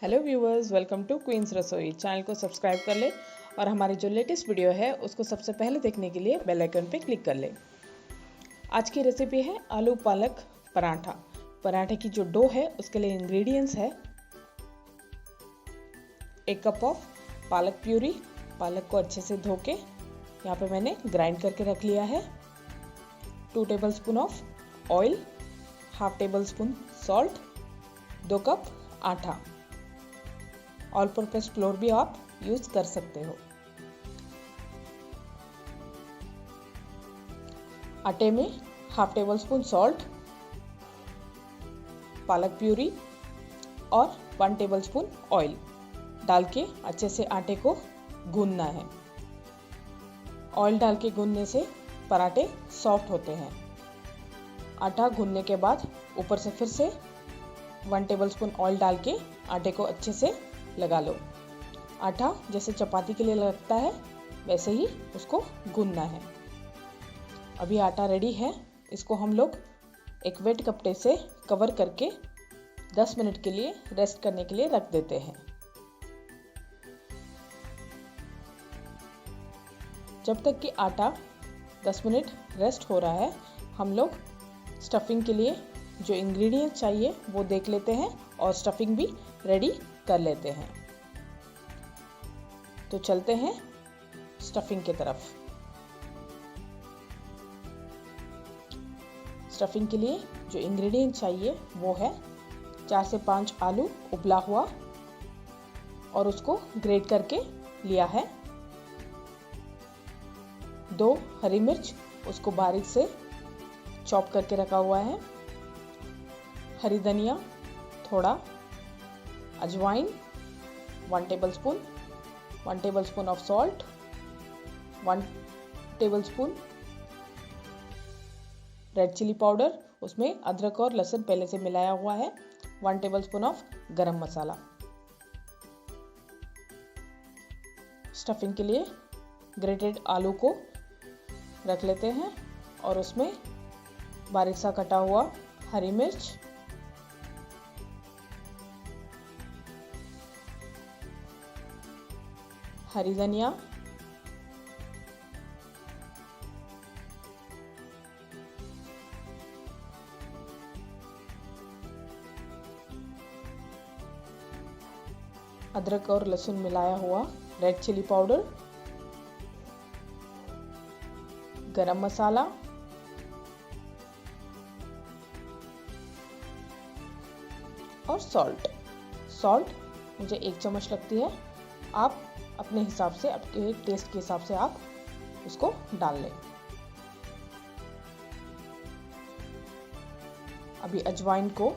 Hello viewers, welcome to Queen's Rasoi. Channel को subscribe कर ले और हमारी जो लेटेस्ट वीडियो है उसको सबसे पहले देखने के लिए बेल आइकन पे क्लिक कर ले। आज की रेसिपी है आलू पालक पराठा। पराठे की जो डो है उसके लिए इंग्रेडिएंट्स है 1 कप ऑफ पालक प्यूरी। पालक को अच्छे से धो के यहाँ पे मैंने ग्राइंड करके रख लिया है। 2 tablespoon of oil, half table spoon salt, 2 cup आटा। ऑल पर्पस फ्लोर भी आप यूज कर सकते हो। आटे में हाफ टेबल स्पून सॉल्ट, पालक प्यूरी और 1 टेबल स्पून ऑयल डाल के अच्छे से आटे को गूंदना है। ऑयल डाल के गूंदने से पराठे सॉफ्ट होते हैं। आटा गूंदने के बाद ऊपर से फिर से 1 टेबल स्पून ऑयल डाल के आटे को अच्छे से लगा लो। आटा जैसे चपाती के लिए लगता है वैसे ही उसको गूंदना है। अभी आटा रेडी है। इसको हम लोग एक वेट कपड़े से कवर करके 10 मिनट के लिए रेस्ट करने के लिए रख देते हैं। जब तक कि आटा 10 मिनट रेस्ट हो रहा है, हम लोग स्टफिंग के लिए जो इंग्रेडिएंट चाहिए वो देख लेते हैं और स्टफिंग भी रेडी कर लेते हैं। तो चलते हैं स्टफिंग की तरफ। स्टफिंग के लिए जो इंग्रेडिएंट चाहिए वो है 4 से 5 आलू उबला हुआ और उसको ग्रेट करके लिया है। 2 हरी मिर्च, उसको बारीक से चॉप करके रखा हुआ है। हरी धनिया, थोड़ा अजवाइन, 1 tablespoon, 1 tablespoon of salt, 1 tablespoon red chilli powder, उसमें अदरक और लहसुन पहले से मिलाया हुआ है, 1 टेबलस्पून ऑफ गरम मसाला। स्टफिंग के लिए ग्रेटेड आलू को रख लेते हैं और उसमें बारीक सा कटा हुआ हरी मिर्च, हरी धनिया, अदरक और लहसुन मिलाया हुआ रेड चिली पाउडर, गरम मसाला और सॉल्ट। सॉल्ट मुझे 1 चम्मच लगती है। आप अपने हिसाब से, आपके टेस्ट के हिसाब से आप उसको डाल लें। अभी अजवाइन को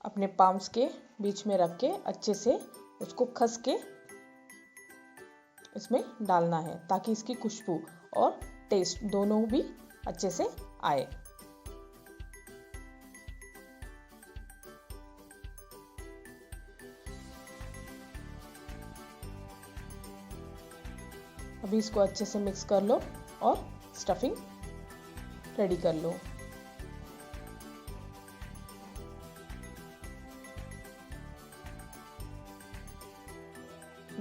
अपने पाम्स के बीच में रख के अच्छे से उसको खस के इसमें डालना है ताकि इसकी खुशबू और टेस्ट दोनों भी अच्छे से आए। अभी इसको अच्छे से मिक्स कर लो और स्टफिंग रेडी कर लो।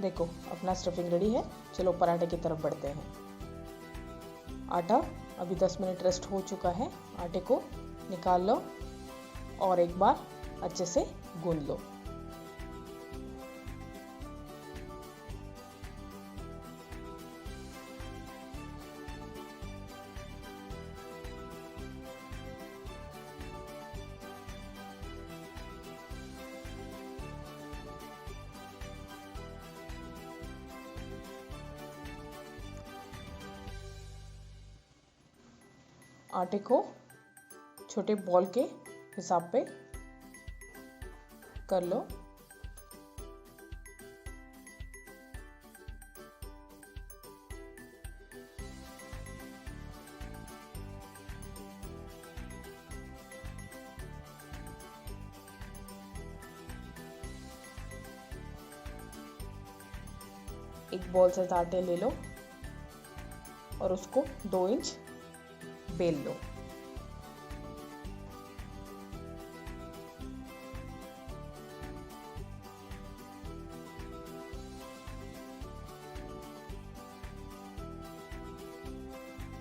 देखो अपना स्टफिंग रेडी है। चलो पराठे की तरफ बढ़ते हैं। आटा अभी 10 मिनट रेस्ट हो चुका है। आटे को निकाल लो और एक बार अच्छे से गूंद लो। आटे को छोटे बॉल के हिसाब पे कर लो। एक बॉल से आटे ले लो और उसको 2 इंच बेल लो।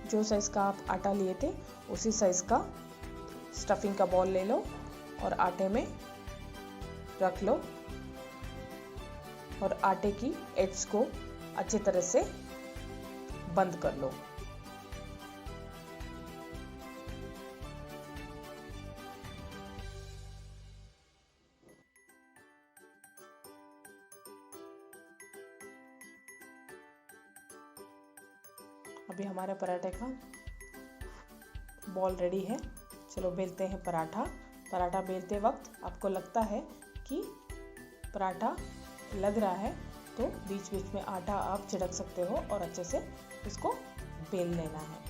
जो साइज़ का आप आटा लिए थे उसी साइज़ का स्टफिंग का बॉल ले लो और आटे में रख लो और आटे की एड्स को अच्छी तरह से बंद कर लो। अभी हमारे पराठे का बॉल रेडी है। चलो बेलते हैं पराठा। पराठा बेलते वक्त आपको लगता है कि पराठा लग रहा है तो बीच बीच में आटा आप छिड़क सकते हो और अच्छे से इसको बेल लेना है।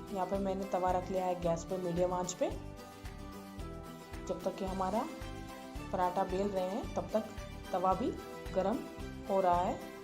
यहाँ पे मैंने तवा रख लिया है गैस पे मीडियम आंच पे। जब तक कि हमारा पराठा बेल रहे हैं तब तक तवा भी गरम हो रहा है।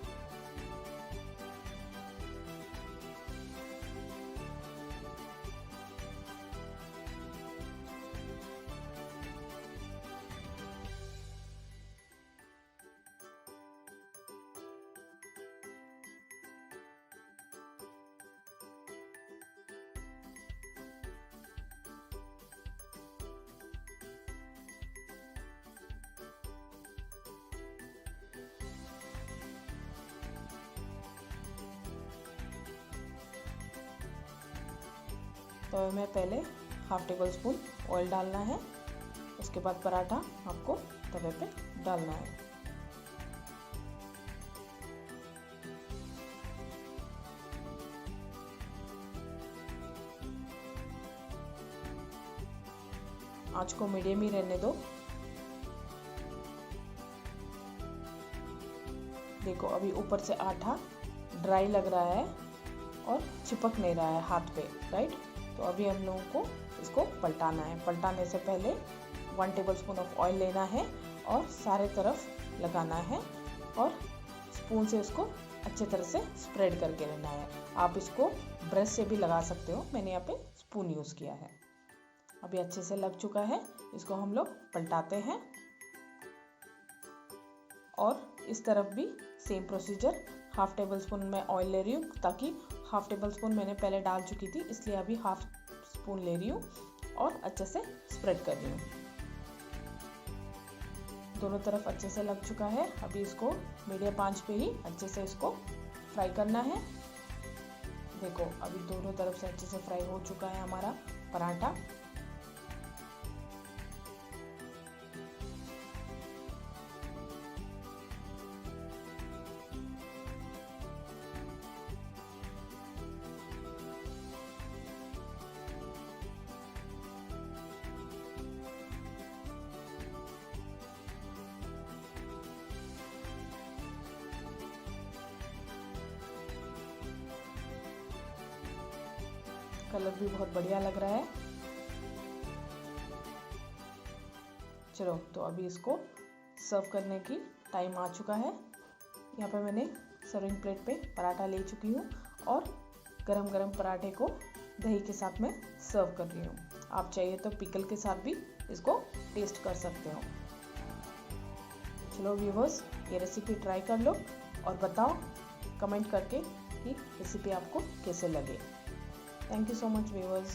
तो में पहले हाफ टेबल स्पून ऑयल डालना है, उसके बाद पराठा आपको तवे पे डालना है। आंच को मीडियम ही रहने दो। देखो अभी ऊपर से आटा ड्राई लग रहा है और चिपक नहीं रहा है हाथ पे, राइट। तो अभी हम लोगों को इसको पलटाना है। पलटाने से पहले 1 टेबलस्पून ऑफ ऑयल लेना है और सारे तरफ लगाना है और स्पून से इसको अच्छे तरह से स्प्रेड करके लेना है। आप इसको ब्रश से भी लगा सकते हो, मैंने यहाँ पे स्पून यूज़ किया है। अभी अच्छे से लग चुका है, इसको हम लोग पलटाते हैं और इस तरफ भी same procedure. Half table spoon मैं ऑयल ले रही हूँ, ताकि हाफ टेबल स्पून मैंने पहले डाल चुकी थी, इसलिए अभी हाफ स्पून ले रही हूँ और अच्छे से स्प्रेड कर रही हूँ। दोनों तरफ अच्छे से लग चुका है। अभी इसको मीडियम आंच पे ही अच्छे से इसको फ्राई करना है। देखो अभी दोनों तरफ से अच्छे से फ्राई हो चुका है हमारा पराठा। कलर भी बहुत बढ़िया लग रहा है। चलो तो अभी इसको सर्व करने की टाइम आ चुका है। यहाँ पे मैंने सर्विंग प्लेट पे पराठा ले चुकी हूँ और गरम गरम पराठे को दही के साथ में सर्व कर रही हूँ। आप चाहिए तो पिकल के साथ भी इसको टेस्ट कर सकते हो। चलो व्यूवर्स, ये रेसिपी ट्राई कर लो और बताओ कमेंट करके कि रेसिपी आपको कैसे लगे। Thank you so much viewers.